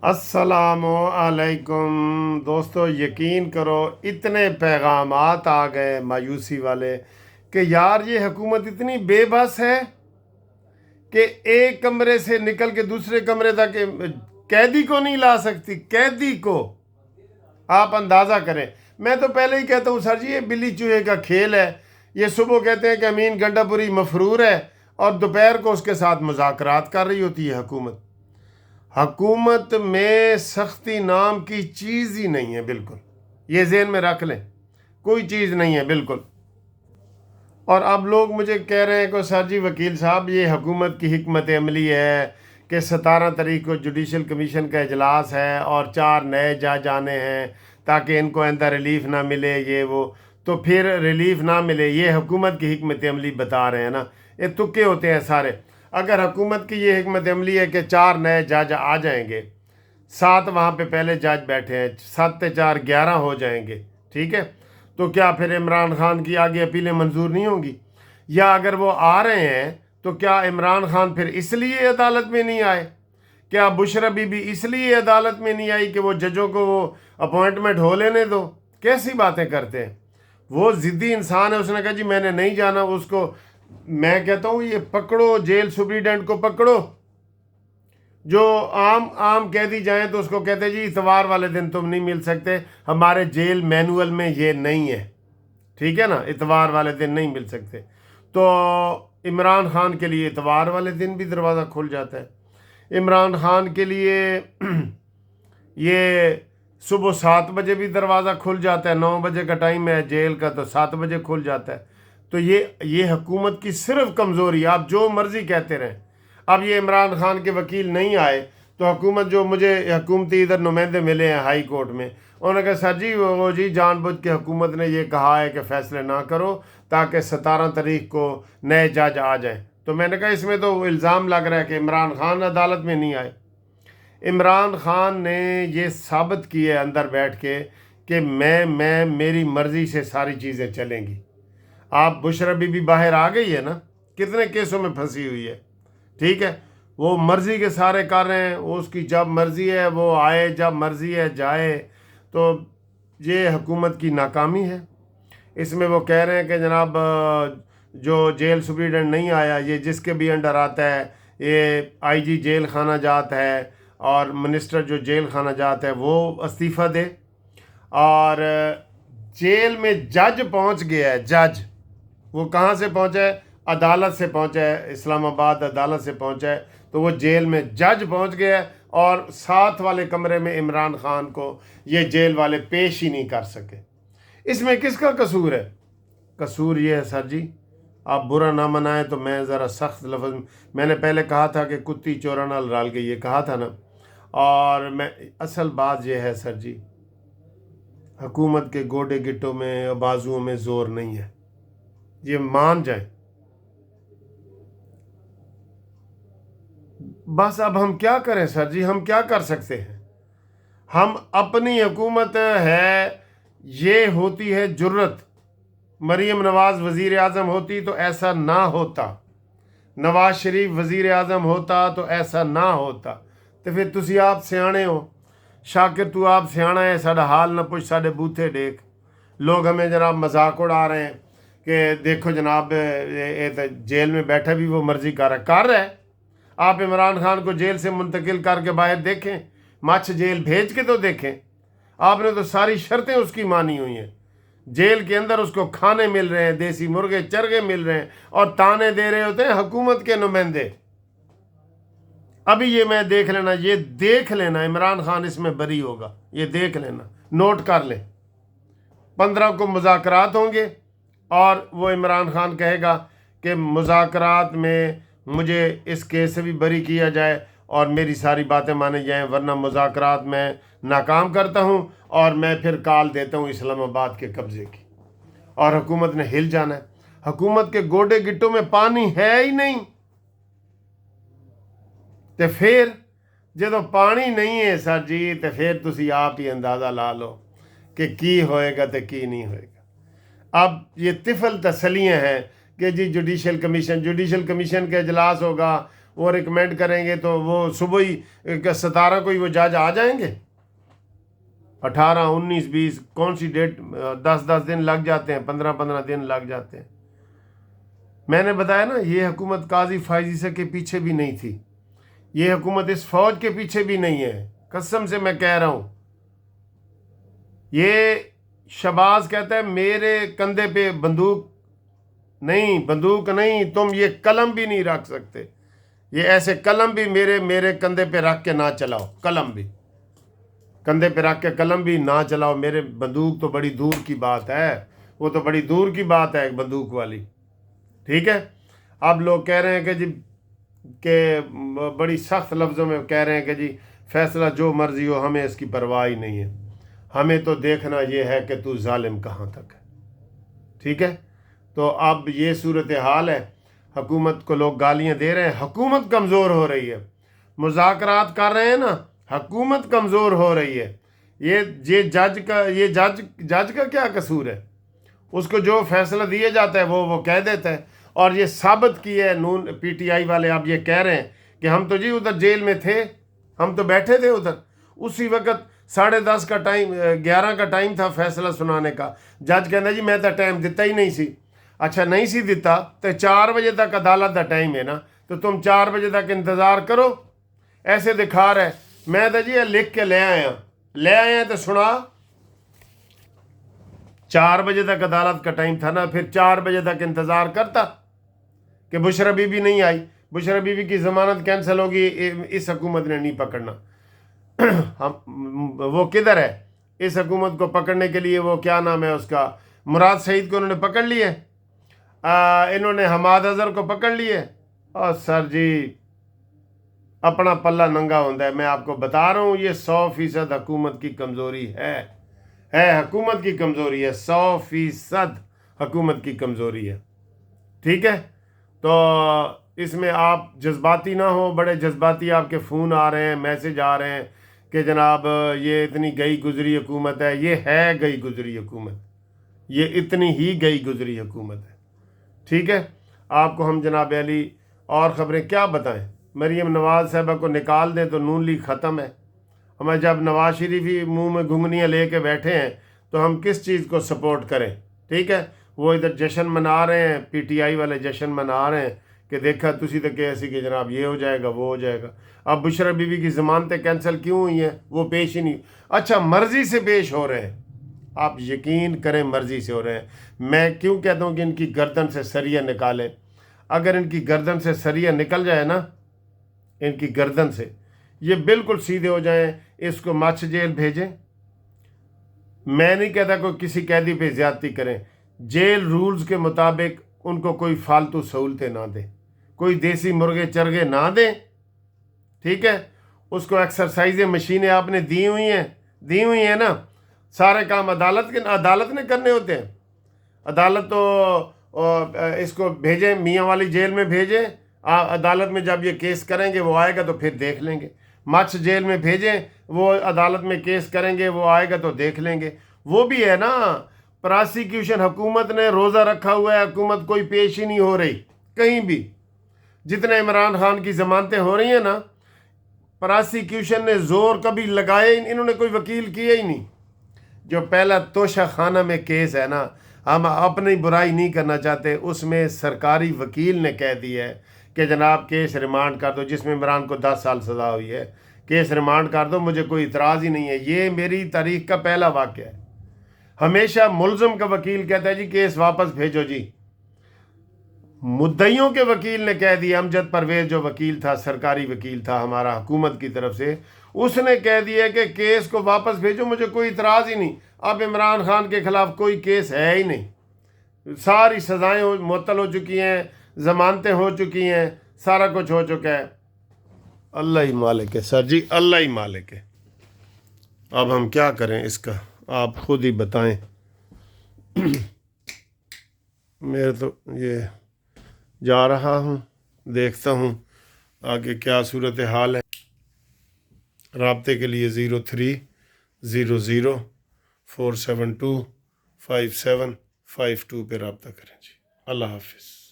अस्सलामु अलैकुम दोस्तों, यकीन करो इतने पैगामात आ गए मायूसी वाले कि यार ये हुकूमत इतनी बेबस है कि एक कमरे से निकल के दूसरे कमरे तक कैदी को नहीं ला सकती। कैदी को आप अंदाज़ा करें। मैं तो पहले ही कहता हूँ सर जी, ये बिल्ली चूहे का खेल है। ये सुबह कहते हैं कि अमीन गंडापुरी मफरूर है और दोपहर को उसके साथ मुज़ाकरात कर रही होती है हुकूमत। हुकूमत में सख्ती नाम की चीज़ ही नहीं है, बिल्कुल। ये ज़हन में रख लें, कोई चीज़ नहीं है बिल्कुल। और अब लोग मुझे कह रहे हैं कि सर जी वकील साहब, ये हुकूमत की हिकमत अमली है कि 17 तारीख को जुडिशल कमीशन का इजलास है और 4 नए जज आने हैं ताकि इनको आइंदा रिलीफ ना मिले, ये वो। तो फिर रिलीफ ना मिले, ये हुकूमत की हिकमत अमली बता रहे हैं ना। ये तुक्के होते हैं सारे। अगर हुकूमत की ये हिकमत अमली है कि 4 नए जज आ जाएंगे, 7 वहाँ पे पहले जज बैठे हैं, 7 से 4 11 हो जाएंगे, ठीक है। तो क्या फिर इमरान खान की आगे अपीलें मंजूर नहीं होंगी? या अगर वो आ रहे हैं तो क्या इमरान खान फिर इसलिए अदालत में नहीं आए? क्या बुशरा बीबी इसलिए अदालत में नहीं आई कि वो जजों को वो अपॉइंटमेंट हो लेने दो? कैसी बातें करते हैं। वो ज़िद्दी इंसान है, उसने कहा जी मैंने नहीं जाना। उसको मैं कहता हूँ ये पकड़ो, जेल सुप्रीडेंट को पकड़ो। जो आम कैदी जाएं तो उसको कहते जी इतवार वाले दिन तुम नहीं मिल सकते, हमारे जेल मैनुअल में ये नहीं है, ठीक है ना, इतवार वाले दिन नहीं मिल सकते। तो इमरान खान के लिए इतवार वाले दिन भी दरवाज़ा खुल जाता है। इमरान खान के लिए ये सुबह 7 बजे भी दरवाज़ा खुल जाता है। 9 बजे का टाइम है जेल का, तो 7 बजे खुल जाता है। तो ये हुकूमत की सिर्फ कमज़ोरी। आप जो मर्ज़ी कहते रहें। अब ये इमरान खान के वकील नहीं आए तो हुकूमत, जो मुझे हुकूमती इधर नुमाइंदे मिले हैं हाई कोर्ट में, उन्होंने कहा सर जी वो जी जानबूझ के हुकूमत ने ये कहा है कि फ़ैसले ना करो ताकि 17 तारीख को नए जज आ जाएं। तो मैंने कहा इसमें तो इल्ज़ाम लग रहा है कि इमरान खान अदालत में नहीं आए। इमरान खान ने ये साबित किया है अंदर बैठ के कि मैं मेरी मर्ज़ी से सारी चीज़ें चलेंगी। आप बुशरा बीबी बाहर आ गई है ना, कितने केसों में फंसी हुई है, ठीक है। वो मर्ज़ी के सारे कर रहे हैं, वो उसकी जब मर्ज़ी है वो आए, जब मर्ज़ी है जाए। तो ये हुकूमत की नाकामी है। इसमें वो कह रहे हैं कि जनाब जो जेल सुप्रीडेंट नहीं आया, ये जिसके भी अंडर आता है, ये आईजी जेल खाना जात है और मिनिस्टर जो जेल खाना जात है वो इस्तीफ़ा दे। और जेल में जज पहुंच गया है। जज वो कहाँ से पहुंचा है? अदालत से पहुंचा है, इस्लामाबाद अदालत से पहुंचा है। तो वो जेल में जज पहुंच गया है और साथ वाले कमरे में इमरान खान को ये जेल वाले पेश ही नहीं कर सके। इसमें किसका कसूर है? कसूर ये है सर जी, आप बुरा ना मनाएं तो मैं ज़रा सख्त लफ्ज़, मैंने पहले कहा था कि कुत्ती चोरा नाल रल गई, ये कहा था ना। और मैं असल बात ये है सर जी, हुकूमत के गोडे गिट्टों में बाजुओं में ज़ोर नहीं है, ये मान जाए। बस अब हम क्या करें सर जी, हम क्या कर सकते हैं? हम अपनी हुकूमत है, ये होती है जुर्रत। मरीम नवाज़ वज़ीर आज़म होती तो ऐसा ना होता, नवाज शरीफ वज़ीर आज़म होता तो ऐसा ना होता। तो फिर तुसी आप सियाणे हो, शाकिर तू आप सियाणा है, साडा हाल ना पुछ, साडे बूथे देख। लोग हमें जनाब मजाक उड़ा रहे हैं कि देखो जनाब ये तो जेल में बैठा भी वो मर्ज़ी कर रहा है। आप इमरान खान को जेल से मुंतकिल करके बाहर देखें, मच्छ जेल भेज के तो देखें। आपने तो सारी शर्तें उसकी मानी हुई हैं। जेल के अंदर उसको खाने मिल रहे हैं, देसी मुर्गे चरगे मिल रहे हैं और ताने दे रहे होते हैं हुकूमत के नुमाइंदे। अभी ये मैं देख लेना इमरान खान इसमें बरी होगा, ये देख लेना, नोट कर लें। 15 को मुज़ाकरात होंगे और वो इमरान खान कहेगा कि मुज़ाकरात में मुझे इस केस से भी बरी किया जाए और मेरी सारी बातें मानी जाएं, वरना मुज़ाकरात में नाकाम करता हूं और मैं फिर कॉल देता हूं इस्लामाबाद के कब्ज़े की। और हुकूमत ने हिल जाना है। हुकूमत के गोडे गिट्टों में पानी है ही नहीं। तो फिर जो पानी नहीं है सर जी, तो फिर तुसी आप ही अंदाज़ा ला लो कि की होएगा तो की नहीं होएगा। अब ये तिफल तसलियाँ हैं कि जी जुडिशल कमीशन का इजलास होगा, وہ ریکمینڈ کریں گے تو وہ صبح ہی 17 کو ہی وہ جج آ جائیں گے؟ 18 19 20 کون سی ڈیٹ، 10 دن لگ جاتے ہیں، 15 دن لگ جاتے ہیں۔ میں نے بتایا نا، یہ حکومت قاضی فائز کے پیچھے بھی نہیں تھی، یہ حکومت اس فوج کے پیچھے بھی نہیں ہے، قسم سے میں کہہ رہا ہوں۔ یہ شہباز کہتا ہے میرے کندھے پہ بندوق نہیں، تم یہ قلم بھی نہیں رکھ سکتے، یہ ایسے قلم بھی میرے کندھے پہ رکھ کے نہ چلاؤ، قلم بھی کندھے پہ رکھ کے قلم بھی نہ چلاؤ، میرے بندوق تو بڑی دور کی بات ہے، وہ تو بڑی دور کی بات ہے ایک بندوق والی، ٹھیک ہے۔ اب لوگ کہہ رہے ہیں کہ بڑی سخت لفظوں میں کہہ رہے ہیں کہ جی فیصلہ جو مرضی ہو، ہمیں اس کی پرواہ ہی نہیں ہے، ہمیں تو دیکھنا یہ ہے کہ تو ظالم کہاں تک ہے، ٹھیک ہے۔ تو اب یہ صورتحال ہے، حکومت کو لوگ گالیاں دے رہے ہیں، حکومت کمزور ہو رہی ہے، مذاکرات کر رہے ہیں نا، حکومت کمزور ہو رہی ہے۔ یہ جج کا کیا قصور ہے؟ اس کو جو فیصلہ دیا جاتا ہے وہ کہہ دیتا ہے، اور یہ ثابت کی ہے نون پی ٹی آئی والے اب یہ کہہ رہے ہیں کہ ہم تو جی ادھر جیل میں تھے، ہم تو بیٹھے تھے ادھر، اسی وقت 10:30 کا ٹائم، 11 کا ٹائم تھا فیصلہ سنانے کا، جج کہنا جی میں تو ٹائم دیتا ہی نہیں سی۔ اچھا نہیں سی دیتا تو 4 بجے تک عدالت کا ٹائم ہے نا، تو تم 4 بجے تک انتظار کرو، ایسے دکھا رہے میں تو جی یہ لکھ کے لے آیا تو سنا۔ 4 بجے تک عدالت کا ٹائم تھا نا، پھر 4 بجے تک انتظار کرتا کہ بشرا بی بی نہیں آئی، بشرا بی بی کی ضمانت کینسل ہوگی، اس حکومت نے نہیں پکڑنا۔ وہ کدھر ہے اس حکومت کو پکڑنے کے لیے؟ وہ کیا نام ہے اس کا، مراد سعید کو انہوں نے پکڑ لیے، انہوں نے حماد اظہر کو پکڑ لیے، اور سر جی اپنا پلہ ننگا ہوتا ہے۔ میں آپ کو بتا رہا ہوں یہ 100% حکومت کی کمزوری ہے حکومت کی کمزوری ہے، 100% حکومت کی کمزوری ہے، ٹھیک ہے۔ تو اس میں آپ جذباتی نہ ہو، بڑے جذباتی آپ کے فون آ رہے ہیں، میسج آ رہے ہیں کہ جناب یہ اتنی گئی گزری حکومت ہے، یہ ہے گئی گزری حکومت، یہ اتنی ہی گئی گزری حکومت ہے، ٹھیک ہے۔ آپ کو ہم جناب علی اور خبریں کیا بتائیں؟ مریم نواز صاحبہ کو نکال دیں تو نون لیگ ختم ہے۔ ہمیں جب نواز شریف ہی منہ میں گھنگنیاں لے کے بیٹھے ہیں تو ہم کس چیز کو سپورٹ کریں، ٹھیک ہے۔ وہ ادھر جشن منا رہے ہیں، پی ٹی آئی والے جشن منا رہے ہیں کہ دیکھا تسی تو کہ ایسی کہ جناب یہ ہو جائے گا وہ ہو جائے گا۔ اب بشرا بی بی کی ضمانتیں کینسل کیوں ہوئی ہیں؟ وہ پیش ہی نہیں، اچھا مرضی سے پیش ہو رہے ہیں، آپ یقین کریں مرضی سے ہو رہے ہیں۔ میں کیوں کہتا ہوں کہ ان کی گردن سے سریہ نکالیں؟ اگر ان کی گردن سے سریہ نکل جائے نا، ان کی گردن سے یہ بالکل سیدھے ہو جائیں، اس کو مچھ جیل بھیجیں۔ میں نہیں کہتا کوئی کسی قیدی پہ زیادتی کریں، جیل رولز کے مطابق ان کو کوئی فالتو سہولتیں نہ دیں، کوئی دیسی مرغے چرگے نہ دیں، ٹھیک ہے۔ اس کو ایکسرسائزیں مشینیں آپ نے دی ہوئی ہیں نا، سارے کام عدالت نے کرنے ہوتے ہیں۔ عدالت تو اس کو بھیجیں، میاں والی جیل میں بھیجیں، عدالت میں جب یہ کیس کریں گے وہ آئے گا تو پھر دیکھ لیں گے۔ مچھ جیل میں بھیجیں، وہ عدالت میں کیس کریں گے، وہ آئے گا تو دیکھ لیں گے۔ وہ بھی ہے نا پراسیکیوشن، حکومت نے روزہ رکھا ہوا ہے، حکومت کوئی پیش ہی نہیں ہو رہی کہیں بھی۔ جتنے عمران خان کی ضمانتیں ہو رہی ہیں نا، پراسیکیوشن نے زور کبھی لگائے، انہوں نے کوئی وکیل کیا ہی نہیں۔ جو پہلا توشہ خانہ میں کیس ہے نا، ہم اپنی برائی نہیں کرنا چاہتے، اس میں سرکاری وکیل نے کہہ دیا ہے کہ جناب کیس ریمانڈ کر دو، جس میں عمران کو 10 سال سزا ہوئی ہے، کیس ریمانڈ کر دو، مجھے کوئی اعتراض ہی نہیں ہے۔ یہ میری تاریخ کا پہلا واقعہ ہے۔ ہمیشہ ملزم کا وکیل کہتا ہے جی کیس واپس بھیجو جی۔ مدعیوں کے وکیل نے کہہ دیا، امجد پرویز جو وکیل تھا، سرکاری وکیل تھا ہمارا حکومت کی طرف سے، اس نے کہہ دیا کہ کیس کو واپس بھیجو، مجھے کوئی اعتراض ہی نہیں۔ اب عمران خان کے خلاف کوئی کیس ہے ہی نہیں، ساری سزائیں معطل ہو چکی ہیں، ضمانتیں ہو چکی ہیں، سارا کچھ ہو چکا ہے۔ اللہ ہی مالک ہے سر جی، اللہ ہی مالک ہے۔ اب ہم کیا کریں اس کا، آپ خود ہی بتائیں۔ میرے تو یہ جا رہا ہوں، دیکھتا ہوں آگے کیا صورتحال ہے۔ رابطے کے لیے 030047257552 پہ رابطہ کریں جی۔ اللہ حافظ۔